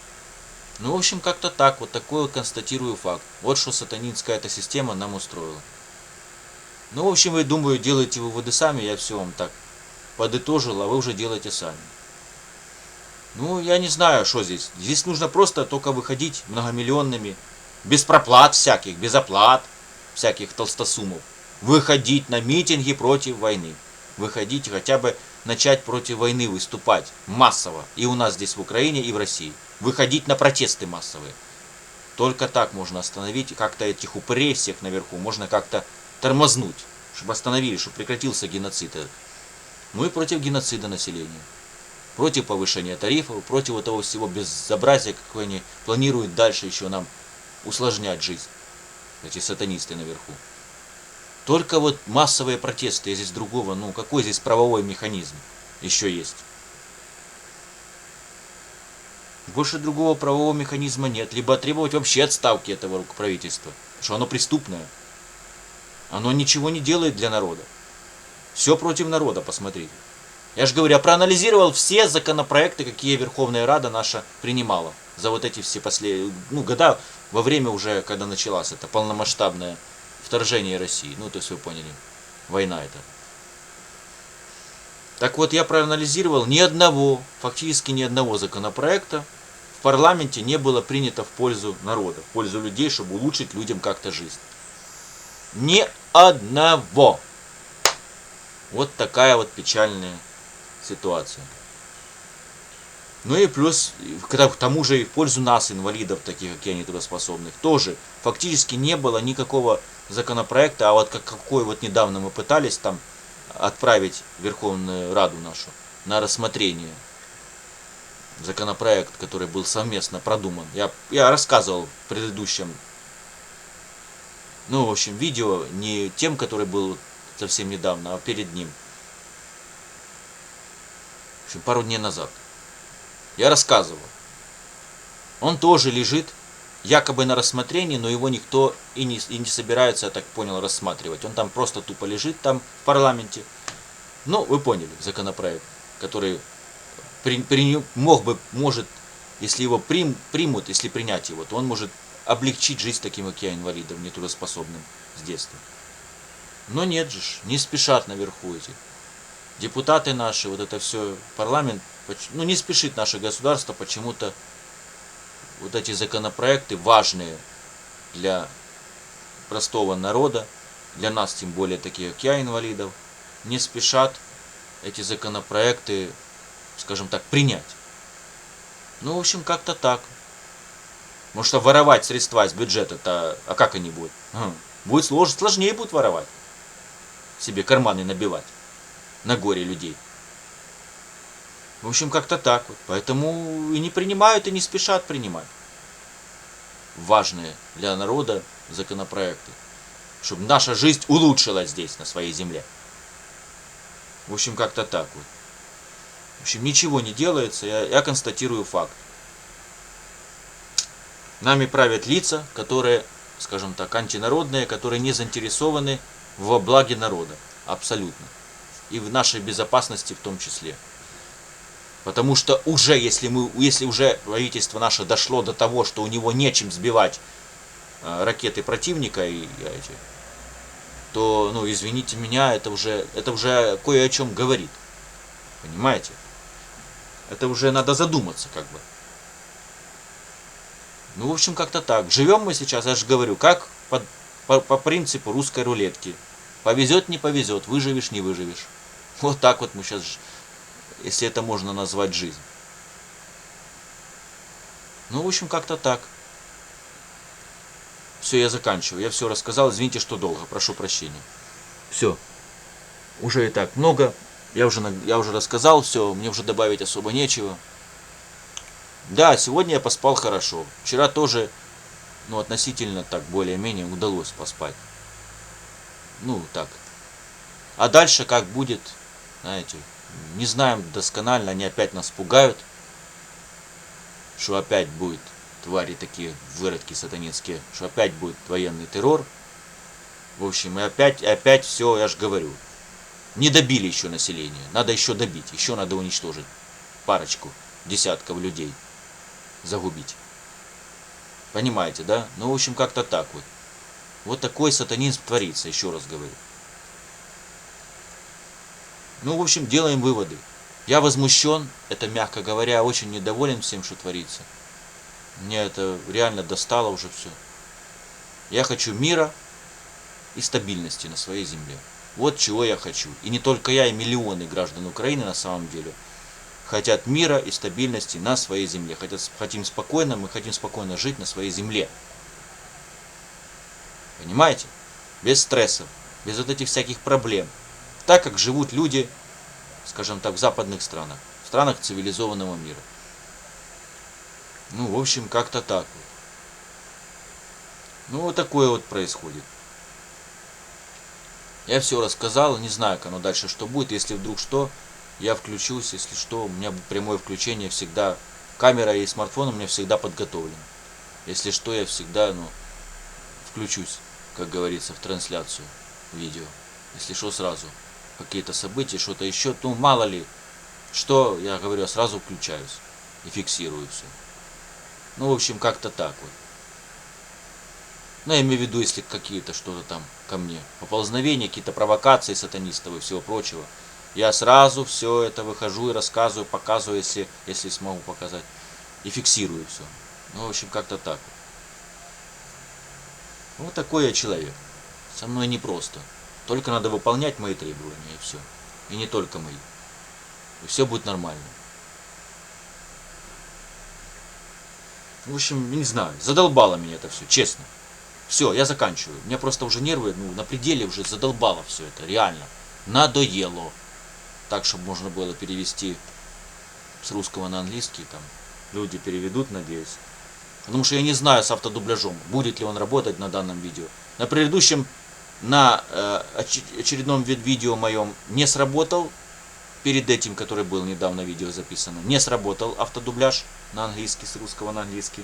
Ну, в общем, как-то так, вот такой вот констатирую факт. Вот что сатанинская эта система нам устроила. Ну, в общем, я думаю, делайте выводы сами, я все вам так подытожил, а вы уже делаете сами. Ну, я не знаю, что здесь. Здесь нужно просто только выходить многомиллионными, без проплат всяких, без оплат всяких толстосумов. Выходить на митинги против войны. Выходить хотя бы начать против войны выступать массово. И у нас здесь в Украине, и в России. Выходить на протесты массовые. Только так можно остановить как-то этих упырей всех наверху. Можно как-то тормознуть, чтобы остановили, чтобы прекратился геноцид. Ну и против геноцида населения. Против повышения тарифов, против вот того всего безобразия, какое они планируют дальше еще нам усложнять жизнь. Эти сатанисты наверху. Только вот массовые протесты, здесь другого, ну какой здесь правовой механизм еще есть? Больше другого правового механизма нет. Либо требовать вообще отставки этого правительства, что оно преступное. Оно ничего не делает для народа. Все против народа, посмотрите. Я же говорю, я проанализировал все законопроекты, какие Верховная Рада наша принимала. За вот эти все последние года, во время уже, когда началось это полномасштабное вторжение России. Ну, то есть вы поняли, война это. Так вот, я проанализировал, фактически ни одного законопроекта в парламенте не было принято в пользу народа, в пользу людей, чтобы улучшить людям как-то жизнь. Ни одного. Вот такая вот печальная ситуация. Ну и плюс, к тому же и в пользу нас, инвалидов, таких как я, нетрудоспособных, тоже фактически не было никакого законопроекта, а вот какой вот недавно мы пытались там отправить в Верховную Раду нашу на рассмотрение. Законопроект, который был совместно продуман. Я рассказывал в предыдущем, в общем, видео, не тем, который был совсем недавно, а перед ним. В общем, пару дней назад. Я рассказывал. Он тоже лежит якобы на рассмотрении, но его никто и не собирается, я так понял, рассматривать. Он там просто тупо лежит там в парламенте. Ну, вы поняли, законопроект, который может, если его примут, если принять его, то он может облегчить жизнь таким, как я, инвалидам, нетрудоспособным с детства. Но нет же, не спешат наверху эти депутаты наши, вот это все, парламент, не спешит наше государство почему-то вот эти законопроекты, важные для простого народа, для нас, тем более такие, как я, инвалидов, не спешат эти законопроекты, скажем так, принять. Ну, в общем, как-то так. Потому что воровать средства из бюджета-то, а как они будут? Будет сложнее будут воровать. Себе карманы набивать на горе людей. В общем, как-то так вот. Поэтому и не принимают, и не спешат принимать важные для народа законопроекты. Чтобы наша жизнь улучшилась здесь, на своей земле. В общем, как-то так вот. В общем, ничего не делается, я констатирую факт. Нами правят лица, которые, скажем так, антинародные, которые не заинтересованы во благе народа. Абсолютно. И в нашей безопасности в том числе. Потому что уже, если уже правительство наше дошло до того, что у него нечем сбивать ракеты противника то, ну, извините меня, это уже кое о чем говорит. Понимаете? Это уже надо задуматься, как бы. Ну, в общем, как-то так. Живем мы сейчас, я же говорю, как по принципу русской рулетки. Повезет, не повезет, выживешь, не выживешь. Вот так вот мы сейчас, если это можно назвать жизнь. Ну, в общем, как-то так. Все, я заканчиваю. Я все рассказал. Извините, что долго. Прошу прощения. Все. Уже и так много. Я уже рассказал все. Мне уже добавить особо нечего. Да, сегодня я поспал хорошо. Вчера тоже, ну, относительно так, более-менее удалось поспать. Ну, так. А дальше как будет, знаете, не знаем досконально. Они опять нас пугают. Что опять будет, твари такие, выродки сатанинские, что опять будет военный террор. В общем, и опять все, я же говорю. Не добили еще население. Надо еще добить. Еще надо уничтожить парочку, десятков людей. Загубить. Понимаете, да? Ну, в общем, как-то так вот. Вот такой сатанизм творится, еще раз говорю. Ну, в общем, делаем выводы. Я возмущен, это мягко говоря, очень недоволен всем, что творится. Мне это реально достало уже все. Я хочу мира и стабильности на своей земле. Вот чего я хочу. И не только я, и миллионы граждан Украины на самом деле хотят мира и стабильности на своей земле. Мы хотим спокойно жить на своей земле. Понимаете? Без стрессов, без вот этих всяких проблем. Так, как живут люди, скажем так, в западных странах. В странах цивилизованного мира. Ну, в общем, как-то так вот. Ну, вот такое вот происходит. Я все рассказал, не знаю, как оно дальше что будет. Если вдруг что, я включусь. Если что, у меня прямое включение всегда. Камера и смартфон у меня всегда подготовлен. Если что, я всегда, включусь, как говорится, в трансляцию видео. Если что, сразу. Какие-то события, что-то еще. Ну, мало ли, что, я говорю, я сразу включаюсь и фиксирую все. Ну, в общем, как-то так вот. Ну, я имею в виду, если какие-то что-то там ко мне, поползновения, какие-то провокации сатанистов и всего прочего, я сразу все это выхожу и рассказываю, показываю, если смогу показать, и фиксирую все. Ну, в общем, как-то так. Вот такой я человек. Со мной непросто. Только надо выполнять мои требования, и все. И не только мои. И все будет нормально. В общем, не знаю, задолбало меня это все, честно. Все, я заканчиваю. У меня просто уже нервы, на пределе уже задолбало все это, реально. Надоело. Так, чтобы можно было перевести с русского на английский, там, люди переведут, надеюсь. Потому что я не знаю с автодубляжом, будет ли он работать на данном видео. На предыдущем, на очередном видео моем не сработал. Перед этим, который был недавно видео записано, не сработал автодубляж на английский, с русского на английский.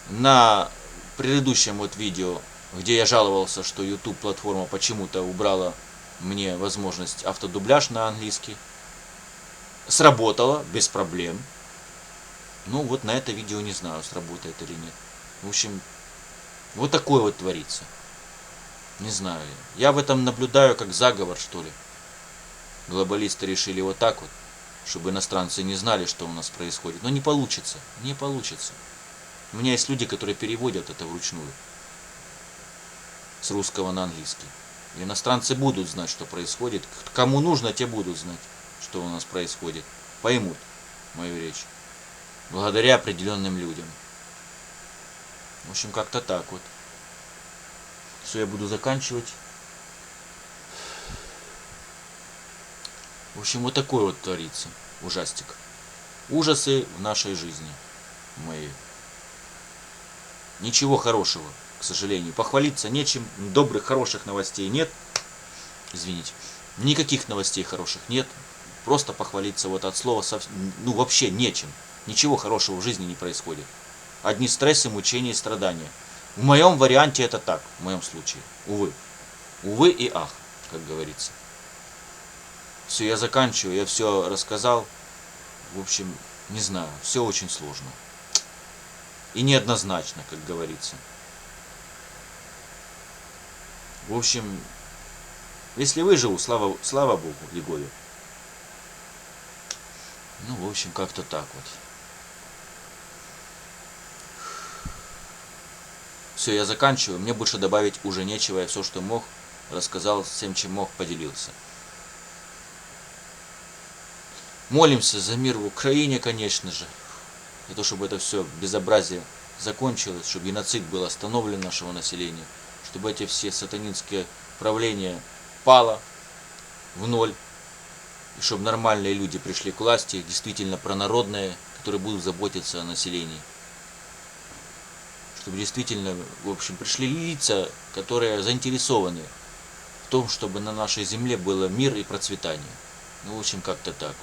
На предыдущем вот видео, где я жаловался, что YouTube платформа почему-то убрала мне возможность автодубляж на английский, сработало без проблем. Ну вот на это видео не знаю, сработает или нет. В общем, вот такое вот творится. Не знаю. Я в этом наблюдаю как заговор, что ли. Глобалисты решили вот так вот, чтобы иностранцы не знали, что у нас происходит. Но не получится. Не получится. У меня есть люди, которые переводят это вручную. С русского на английский. И иностранцы будут знать, что происходит. Кому нужно, те будут знать, что у нас происходит. Поймут мою речь. Благодаря определенным людям. В общем, как-то так вот. Все, я буду заканчивать. В общем, вот такой вот творится ужастик. Ужасы в нашей жизни моей. Ничего хорошего, к сожалению. Похвалиться нечем. Добрых, хороших новостей нет. Извините. Никаких новостей хороших нет. Просто похвалиться вот от слова вообще нечем. Ничего хорошего в жизни не происходит. Одни стрессы, мучения и страдания. В моем варианте это так. В моем случае. Увы. Увы и ах, как говорится. Все, я заканчиваю. Я все рассказал. В общем, не знаю, все очень сложно. И неоднозначно, как говорится. В общем, если выживу, слава Богу, Егоре. Ну, в общем, как-то так вот. Все, я заканчиваю. Мне больше добавить уже нечего. Я все, что мог, рассказал, всем, чем мог, поделился. Молимся за мир в Украине, конечно же. За то, чтобы это все безобразие закончилось, чтобы геноцид был остановлен нашего населения, чтобы эти все сатанинские правления пало в ноль, и чтобы нормальные люди пришли к власти, действительно пронародные, которые будут заботиться о населении. Чтобы действительно, в общем, пришли лица, которые заинтересованы в том, чтобы на нашей земле было мир и процветание. Ну, в общем, как-то так.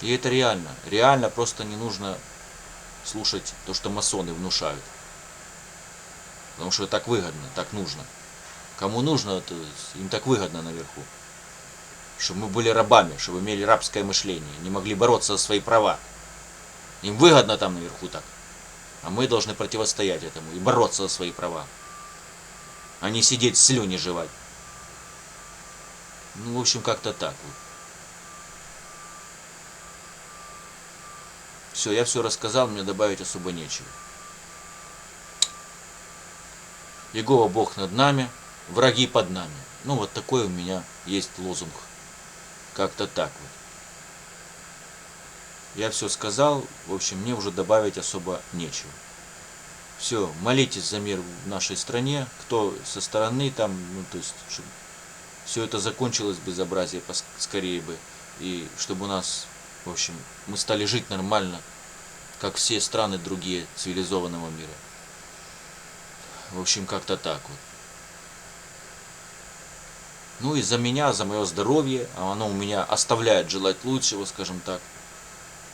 И это реально. Реально просто не нужно слушать то, что масоны внушают. Потому что так выгодно, так нужно. Кому нужно, то им так выгодно наверху. Чтобы мы были рабами, чтобы имели рабское мышление, не могли бороться за свои права. Им выгодно там наверху так. А мы должны противостоять этому и бороться за свои права. А не сидеть слюни жевать. Ну, в общем, как-то так вот. Все, я все рассказал, мне добавить особо нечего. Иегова Бог над нами, враги под нами. Ну, вот такой у меня есть лозунг. Как-то так вот. Я все сказал, в общем, мне уже добавить особо нечего. Все, молитесь за мир в нашей стране, кто со стороны там, ну, то есть, чтобы все это закончилось, безобразие скорее бы, и чтобы у нас, в общем, мы стали жить нормально, как все страны другие цивилизованного мира. В общем, как-то так вот. Ну и за меня, за мое здоровье, оно у меня оставляет желать лучшего, скажем так.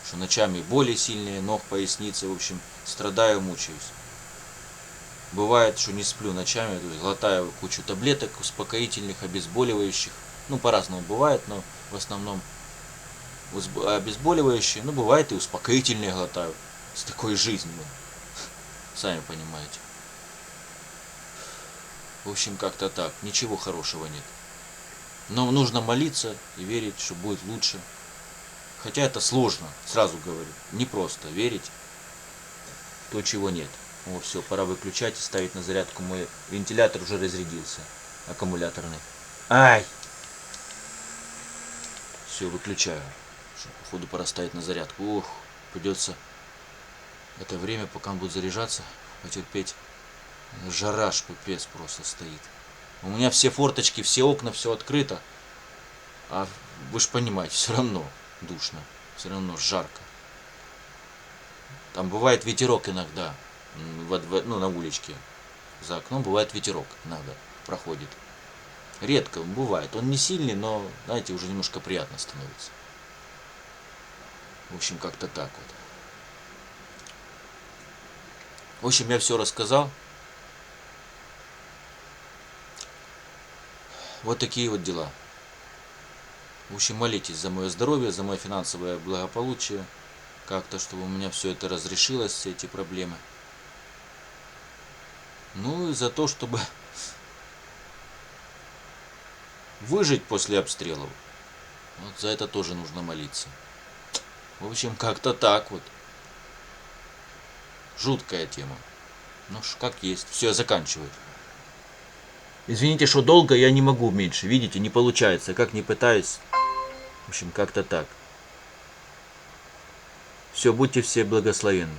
Что ночами боли сильные, ног, поясницы, в общем, страдаю, мучаюсь. Бывает, что не сплю ночами, то есть глотаю кучу таблеток, успокоительных, обезболивающих. Ну, по-разному бывает, но в основном обезболивающие, ну, бывает и успокоительные глотаю. С такой жизнью. Сами понимаете. В общем, как-то так. Ничего хорошего нет. Но нужно молиться и верить, что будет лучше. Хотя это сложно, сразу говорю. Не просто верить в то, чего нет. О, все, пора выключать и ставить на зарядку. Мой вентилятор уже разрядился. Аккумуляторный. Ай! Все, выключаю. Походу пора ставить на зарядку. Ух, придется это время, пока он будет заряжаться, потерпеть. Жара ж пипец просто стоит. У меня все форточки, все окна, все открыто. А вы же понимаете, все равно душно. Все равно жарко. Там бывает ветерок иногда. Ну, на уличке. За окном бывает ветерок иногда проходит. Редко бывает. Он не сильный, но, знаете, уже немножко приятно становится. В общем, как-то так вот. В общем, я все рассказал. Вот такие вот дела. В общем, молитесь за мое здоровье, за мое финансовое благополучие. Как-то, чтобы у меня все это разрешилось, все эти проблемы. Ну и за то, чтобы выжить после обстрелов. Вот за это тоже нужно молиться. В общем, как-то так вот. Жуткая тема. Ну ж, как есть. Все, я заканчиваю. Извините, что долго, я не могу меньше. Видите, не получается. Как ни пытаюсь. В общем, как-то так. Все, будьте все благословенны.